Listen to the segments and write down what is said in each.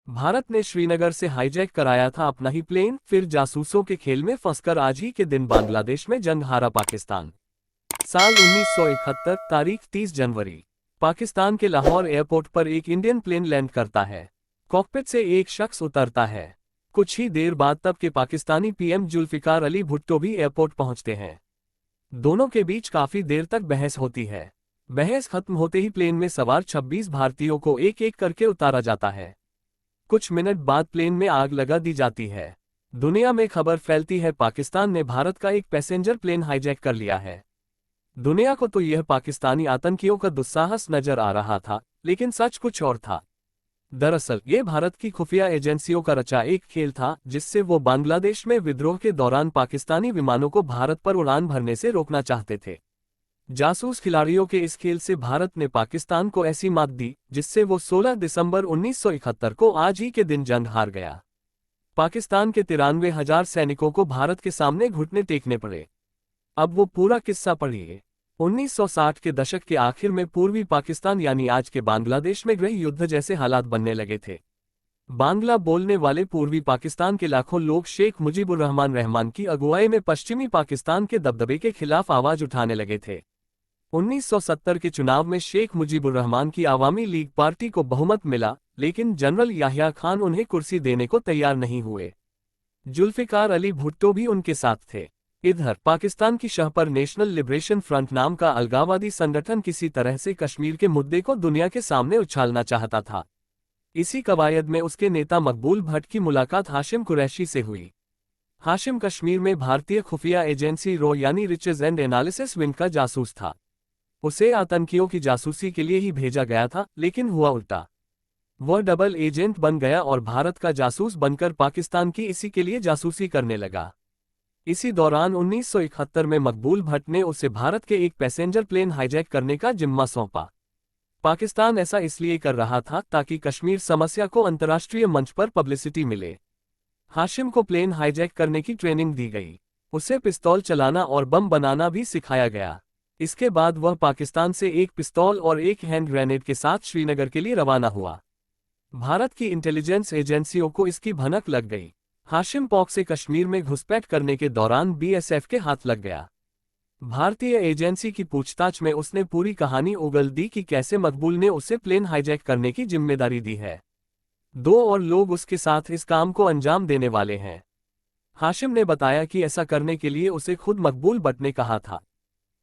भारत ने श्रीनगर से हाईजैक कराया था अपना ही प्लेन, फिर जासूसों के खेल में फंसकर आज ही के दिन बांग्लादेश में जंग हारा पाकिस्तान। साल 1971, तारीख 30 जनवरी। पाकिस्तान के लाहौर एयरपोर्ट पर एक इंडियन प्लेन लैंड करता है। कॉकपिट से एक शख्स उतरता है। कुछ ही देर बाद तब के पाकिस्तानी पीएम जुल्फिकार अली भुट्टो भी एयरपोर्ट पहुंचते हैं। दोनों के बीच काफी देर तक बहस होती है। बहस खत्म होते ही प्लेन में सवार 26 भारतीयों को एक एक करके उतारा जाता है। कुछ मिनट बाद प्लेन में आग लगा दी जाती है। दुनिया में खबर फैलती है पाकिस्तान ने भारत का एक पैसेंजर प्लेन हाईजैक कर लिया है। दुनिया को तो यह पाकिस्तानी आतंकियों का दुस्साहस नजर आ रहा था, लेकिन सच कुछ और था। दरअसल ये भारत की खुफिया एजेंसियों का रचा एक खेल था, जिससे वो बांग्लादेश में विद्रोह के दौरान पाकिस्तानी विमानों को भारत पर उड़ान भरने से रोकना चाहते थे। जासूस खिलाड़ियों के इस खेल से भारत ने पाकिस्तान को ऐसी मात दी, जिससे वो 16 दिसंबर 1971 को आज ही के दिन जंग हार गया। पाकिस्तान के 93,000 सैनिकों को भारत के सामने घुटने टेकने पड़े। अब वो पूरा किस्सा पढ़िए। 1960 के दशक के आखिर में पूर्वी पाकिस्तान यानी आज के बांग्लादेश में गृह युद्ध जैसे हालात बनने लगे थे। बांग्ला बोलने वाले पूर्वी पाकिस्तान के लाखों लोग शेख मुजीबुर रहमान की अगुवाई में पश्चिमी पाकिस्तान के दबदबे के खिलाफ आवाज उठाने लगे थे। 1970 के चुनाव में शेख मुजीबुर रहमान की आवामी लीग पार्टी को बहुमत मिला, लेकिन जनरल याह्या खान उन्हें कुर्सी देने को तैयार नहीं हुए। जुल्फिकार अली भुट्टो भी उनके साथ थे। इधर पाकिस्तान की शह पर नेशनल लिबरेशन फ्रंट नाम का अलगाववादी संगठन किसी तरह से कश्मीर के मुद्दे को दुनिया के सामने उछालना चाहता था। इसी कवायद में उसके नेता मकबूल भट्ट की मुलाकात हाशिम कुरैशी से हुई। हाशिम कश्मीर में भारतीय खुफिया एजेंसी रो यानी रिसर्च एंड एनालिसिस विंग का जासूस था। उसे आतंकियों की जासूसी के लिए ही भेजा गया था, लेकिन हुआ उल्टा। वह डबल एजेंट बन गया और भारत का जासूस बनकर पाकिस्तान की इसी के लिए जासूसी करने लगा। इसी दौरान 1971 में मकबूल भट्ट ने उसे भारत के एक पैसेंजर प्लेन हाईजैक करने का जिम्मा सौंपा। पाकिस्तान ऐसा इसलिए कर रहा था ताकि कश्मीर समस्या को अंतर्राष्ट्रीय मंच पर पब्लिसिटी मिले। हाशिम को प्लेन हाईजैक करने की ट्रेनिंग दी गई। उसे पिस्तौल चलाना और बम बनाना भी सिखाया गया। इसके बाद वह पाकिस्तान से एक पिस्तौल और एक हैंड ग्रेनेड के साथ श्रीनगर के लिए रवाना हुआ। भारत की इंटेलिजेंस एजेंसियों को इसकी भनक लग गई। हाशिम पॉक से कश्मीर में घुसपैठ करने के दौरान बीएसएफ के हाथ लग गया। भारतीय एजेंसी की पूछताछ में उसने पूरी कहानी उगल दी कि कैसे मकबूल ने उसे प्लेन हाईजैक करने की जिम्मेदारी दी है। 2 और लोग उसके साथ इस काम को अंजाम देने वाले हैं। हाशिम ने बताया कि ऐसा करने के लिए उसे खुद मकबूल भट्ट ने कहा था।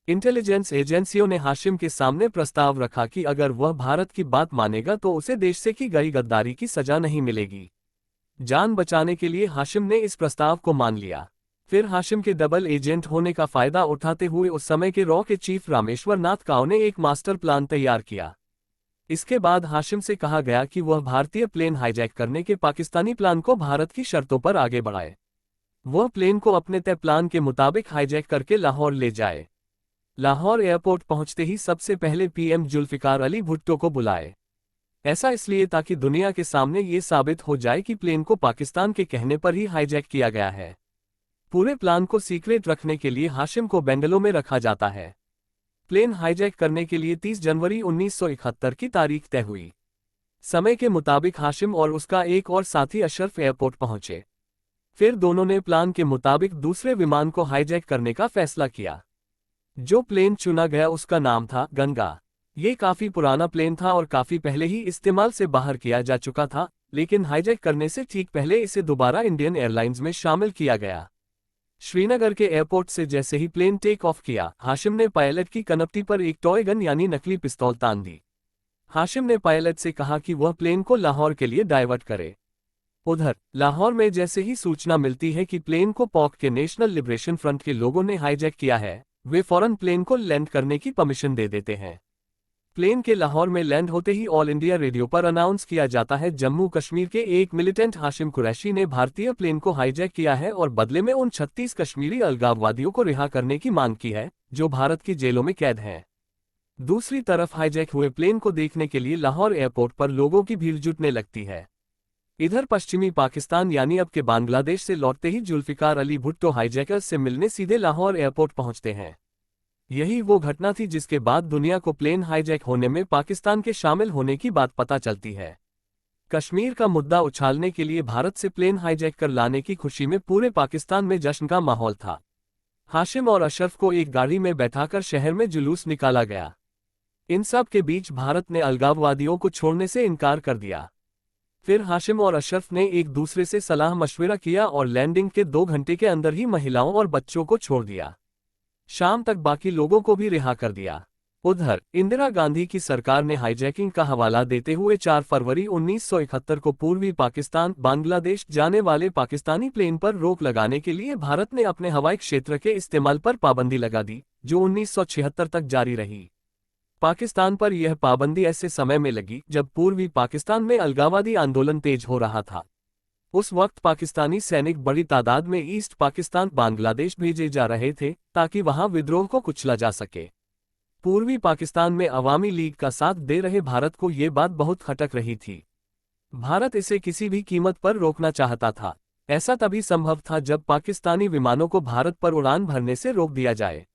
इंटेलिजेंस एजेंसियों ने हाशिम के सामने प्रस्ताव रखा कि अगर वह भारत की बात मानेगा तो उसे देश से की गई गद्दारी की सजा नहीं मिलेगी। जान बचाने के लिए हाशिम ने इस प्रस्ताव को मान लिया। फिर हाशिम के डबल एजेंट होने का फायदा उठाते हुए उस समय के रॉ के चीफ रामेश्वर नाथ काव ने एक मास्टर प्लान तैयार किया। इसके बाद हाशिम से कहा गया कि वह भारतीय प्लेन हाईजैक करने के पाकिस्तानी प्लान को भारत की शर्तों पर आगे बढ़ाए। वह प्लेन को अपने तय प्लान के मुताबिक हाईजैक करके लाहौर ले जाए। लाहौर एयरपोर्ट पहुंचते ही सबसे पहले पीएम जुल्फिकार अली भुट्टो को बुलाए। ऐसा इसलिए ताकि दुनिया के सामने ये साबित हो जाए कि प्लेन को पाकिस्तान के कहने पर ही हाईजैक किया गया है। पूरे प्लान को सीक्रेट रखने के लिए हाशिम को बेंगलो में रखा जाता है। प्लेन हाईजैक करने के लिए 30 जनवरी 1971 की तारीख तय हुई। समय के मुताबिक हाशिम और उसका एक और साथी अशरफ एयरपोर्ट पहुंचे। फिर दोनों ने प्लान के मुताबिक दूसरे विमान को हाईजैक करने का फैसला किया। जो प्लेन चुना गया उसका नाम था गंगा। ये काफी पुराना प्लेन था और काफी पहले ही इस्तेमाल से बाहर किया जा चुका था, लेकिन हाईजैक करने से ठीक पहले इसे दोबारा इंडियन एयरलाइंस में शामिल किया गया। श्रीनगर के एयरपोर्ट से जैसे ही प्लेन टेक ऑफ किया, हाशिम ने पायलट की कनपटी पर एक टॉय गन यानी नकली पिस्तौल तान दी। हाशिम ने पायलट से कहा कि वह प्लेन को लाहौर के लिए डाइवर्ट करे। उधर लाहौर में जैसे ही सूचना मिलती है कि प्लेन को पॉक के नेशनल लिबरेशन फ्रंट के लोगों ने हाईजैक किया है, वे फौरन प्लेन को लैंड करने की परमिशन दे देते हैं। प्लेन के लाहौर में लैंड होते ही ऑल इंडिया रेडियो पर अनाउंस किया जाता है, जम्मू कश्मीर के एक मिलिटेंट हाशिम कुरैशी ने भारतीय प्लेन को हाईजैक किया है और बदले में उन 36 कश्मीरी अलगाववादियों को रिहा करने की मांग की है, जो भारत की जेलों में कैद हैं। दूसरी तरफ हाईजैक हुए प्लेन को देखने के लिए लाहौर एयरपोर्ट पर लोगों की भीड़ जुटने लगती है। इधर पश्चिमी पाकिस्तान यानी अब के बांग्लादेश से लौटते ही जुल्फिकार अली भुट्टो हाईजैकर्स से मिलने सीधे लाहौर एयरपोर्ट पहुंचते हैं। यही वो घटना थी जिसके बाद दुनिया को प्लेन हाईजैक होने में पाकिस्तान के शामिल होने की बात पता चलती है। कश्मीर का मुद्दा उछालने के लिए भारत से प्लेन हाईजैक कर लाने की खुशी में पूरे पाकिस्तान में जश्न का माहौल था। हाशिम और अशरफ को एक गाड़ी में बैठाकर शहर में जुलूस निकाला गया। इन सब के बीच भारत ने अलगाववादियों को छोड़ने से इनकार कर दिया। फिर हाशिम और अशरफ ने एक दूसरे से सलाह मशविरा किया और लैंडिंग के 2 घंटे के अंदर ही महिलाओं और बच्चों को छोड़ दिया। शाम तक बाकी लोगों को भी रिहा कर दिया। उधर इंदिरा गांधी की सरकार ने हाईजैकिंग का हवाला देते हुए 4 फरवरी 1971 को पूर्वी पाकिस्तान बांग्लादेश जाने वाले पाकिस्तानी प्लेन पर रोक लगाने के लिए भारत ने अपने हवाई क्षेत्र के इस्तेमाल पर पाबंदी लगा दी, जो 1976 तक जारी रही। पाकिस्तान पर यह पाबंदी ऐसे समय में लगी जब पूर्वी पाकिस्तान में अलगाववादी आंदोलन तेज हो रहा था। उस वक्त पाकिस्तानी सैनिक बड़ी तादाद में ईस्ट पाकिस्तान बांग्लादेश भेजे जा रहे थे ताकि वहां विद्रोह को कुचला जा सके। पूर्वी पाकिस्तान में अवामी लीग का साथ दे रहे भारत को ये बात बहुत खटक रही थी। भारत इसे किसी भी कीमत पर रोकना चाहता था। ऐसा तभी संभव था जब पाकिस्तानी विमानों को भारत पर उड़ान भरने से रोक दिया जाए।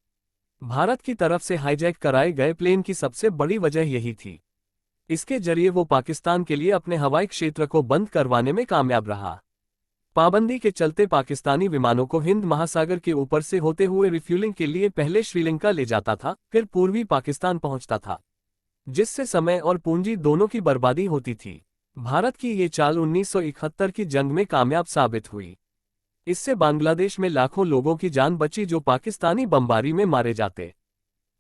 भारत की तरफ से हाईजैक कराए गए प्लेन की सबसे बड़ी वजह यही थी। इसके जरिए वो पाकिस्तान के लिए अपने हवाई क्षेत्र को बंद करवाने में कामयाब रहा। पाबंदी के चलते पाकिस्तानी विमानों को हिंद महासागर के ऊपर से होते हुए रिफ्यूलिंग के लिए पहले श्रीलंका ले जाता था, फिर पूर्वी पाकिस्तान पहुंचता था, जिससे समय और पूंजी दोनों की बर्बादी होती थी। भारत की ये चाल 1971 की जंग में कामयाब साबित हुई। इससे बांग्लादेश में लाखों लोगों की जान बची जो पाकिस्तानी बमबारी में मारे जाते।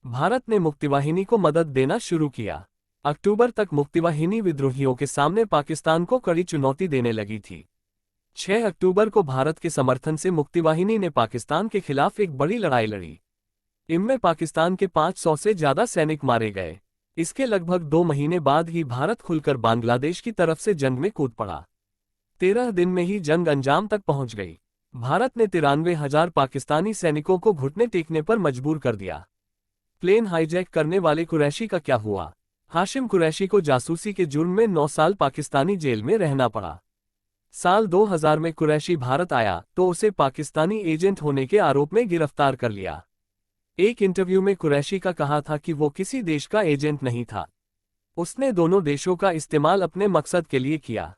भारत ने मुक्तिवाहिनी को मदद देना शुरू किया। अक्टूबर तक मुक्तिवाहिनी विद्रोहियों के सामने पाकिस्तान को कड़ी चुनौती देने लगी थी। 6 अक्टूबर को भारत के समर्थन से मुक्तिवाहिनी ने पाकिस्तान के खिलाफ एक बड़ी लड़ाई लड़ी। इनमें पाकिस्तान के 500 से ज्यादा सैनिक मारे गए। इसके लगभग 2 महीने बाद ही भारत खुलकर बांग्लादेश की तरफ से जंग में कूद पड़ा। 13 दिन में ही जंग अंजाम तक पहुंच गई। भारत ने 93,000 पाकिस्तानी सैनिकों को घुटने टेकने पर मजबूर कर दिया। प्लेन हाईजैक करने वाले कुरैशी का क्या हुआ? हाशिम कुरैशी को जासूसी के जुर्म में 9 साल पाकिस्तानी जेल में रहना पड़ा। साल 2000 में कुरैशी भारत आया तो उसे पाकिस्तानी एजेंट होने के आरोप में गिरफ्तार कर लिया। एक इंटरव्यू में कुरैशी का कहा था कि वो किसी देश का एजेंट नहीं था। उसने दोनों देशों का इस्तेमाल अपने मकसद के लिए किया।